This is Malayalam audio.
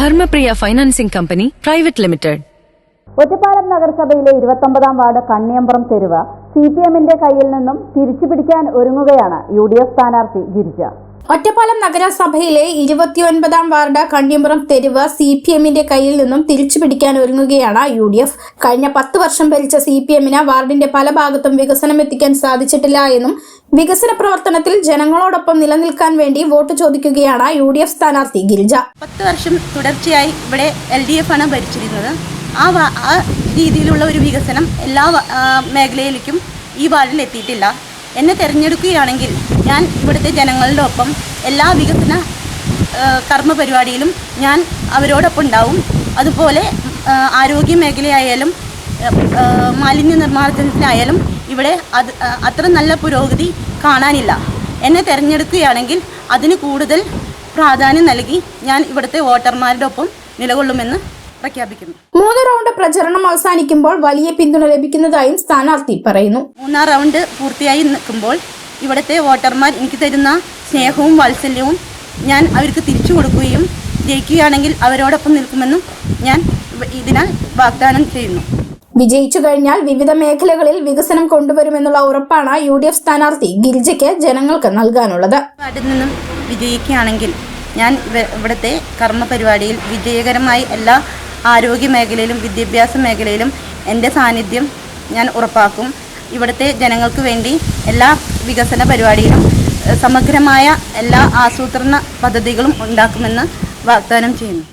Dharmapriya financing company private limited. Ottapalam നഗരസഭയിലെ 29-ാം വാർഡ് കണ്ണിയമ്പുറം തെരുവ് CPMന്റെ കയ്യിൽ നിന്നും തിരിച്ചുപിടിക്കാൻ ഒരുങ്ങുകയാണ് UDF സ്ഥാനാർത്ഥി ഗിരിജ. ഒറ്റപ്പാലം നഗരസഭയിലെ 29-ാം വാർഡ് കണ്ണിയമ്പുറം തെരുവ് CPMന്റെ കയ്യിൽ നിന്നും തിരിച്ചുപിടിക്കാൻ ഒരുങ്ങുകയാണ് UDF. കഴിഞ്ഞ 10 വർഷം ഭരിച്ച CPMന് വാർഡിന്റെ പല ഭാഗത്തും വികസനം എത്തിക്കാൻ സാധിച്ചിട്ടില്ല എന്നും വികസന പ്രവർത്തനത്തിൽ ജനങ്ങളോടൊപ്പം നിലനിൽക്കാൻ വേണ്ടി വോട്ട് ചോദിക്കുകയാണ് UDF സ്ഥാനാർത്ഥി ഗിരിജ. 10 വർഷം തുടർച്ചയായി ഇവിടെ LDF ആണ് ഭരിച്ചിരുന്നത്. ആ രീതിയിലുള്ള ഒരു വികസനം എല്ലാ മേഖലയിലേക്കും ഈ വാർഡിൽ എത്തിയിട്ടില്ല. എന്നെ തിരഞ്ഞെടുക്കുകയാണെങ്കിൽ ഞാൻ ഇവിടുത്തെ ജനങ്ങളുടെ ഒപ്പം എല്ലാ വികസന കർമ്മ പരിപാടിയിലും ഞാൻ അവരോടൊപ്പം ഉണ്ടാവും. അതുപോലെ ആരോഗ്യ മേഖലയായാലും മാലിന്യ നിർമ്മാർജ്ജനത്തിനായാലും ഇവിടെ അത്ര നല്ല പുരോഗതി കാണാനില്ല. എന്നെ തിരഞ്ഞെടുക്കുകയാണെങ്കിൽ അതിന് കൂടുതൽ പ്രാധാന്യം നൽകി ഞാൻ ഇവിടുത്തെ വോട്ടർമാരുടെ ഒപ്പം നിലകൊള്ളുമെന്ന് പ്രഖ്യാപിക്കുന്നു. 3 റൗണ്ട് പ്രചരണം അവസാനിക്കുമ്പോൾ വലിയ പിന്തുണ ലഭിക്കുന്നതായും സ്ഥാനാർത്ഥി പറയുന്നു. 3-ാം റൗണ്ട് പൂർത്തിയായി നിൽക്കുമ്പോൾ ഇവിടുത്തെ വോട്ടർമാർ എനിക്ക് തരുന്ന സ്നേഹവും വാത്സല്യവും ഞാൻ അവർക്ക് തിരിച്ചു കൊടുക്കുകയും ജയിക്കുകയാണെങ്കിൽ അവരോടൊപ്പം നിൽക്കുമെന്നും ഞാൻ ഇതിനാൽ വാഗ്ദാനം ചെയ്യുന്നു. വിജയിച്ചു കഴിഞ്ഞാൽ വിവിധ മേഖലകളിൽ വികസനം കൊണ്ടുവരുമെന്നുള്ള ഉറപ്പാണ് UDF സ്ഥാനാർത്ഥി ഗിരിജയ്ക്ക് ജനങ്ങൾക്ക് നൽകാനുള്ളത്. വാർഡിൽ നിന്നും വിജയിക്കുകയാണെങ്കിൽ ഞാൻ ഇവിടുത്തെ കർമ്മ പരിപാടിയിൽ വിജയകരമായി എല്ലാ ആരോഗ്യ മേഖലയിലും വിദ്യാഭ്യാസ മേഖലയിലും എൻ്റെ സാന്നിധ്യം ഞാൻ ഉറപ്പാക്കും. ഇവിടുത്തെ ജനങ്ങൾക്ക് വേണ്ടി എല്ലാ വികസന പരിപാടിയിലും സമഗ്രമായ എല്ലാ ആസൂത്രണ പദ്ധതികളും ഉണ്ടാക്കുമെന്ന് വാഗ്ദാനം ചെയ്യുന്നു.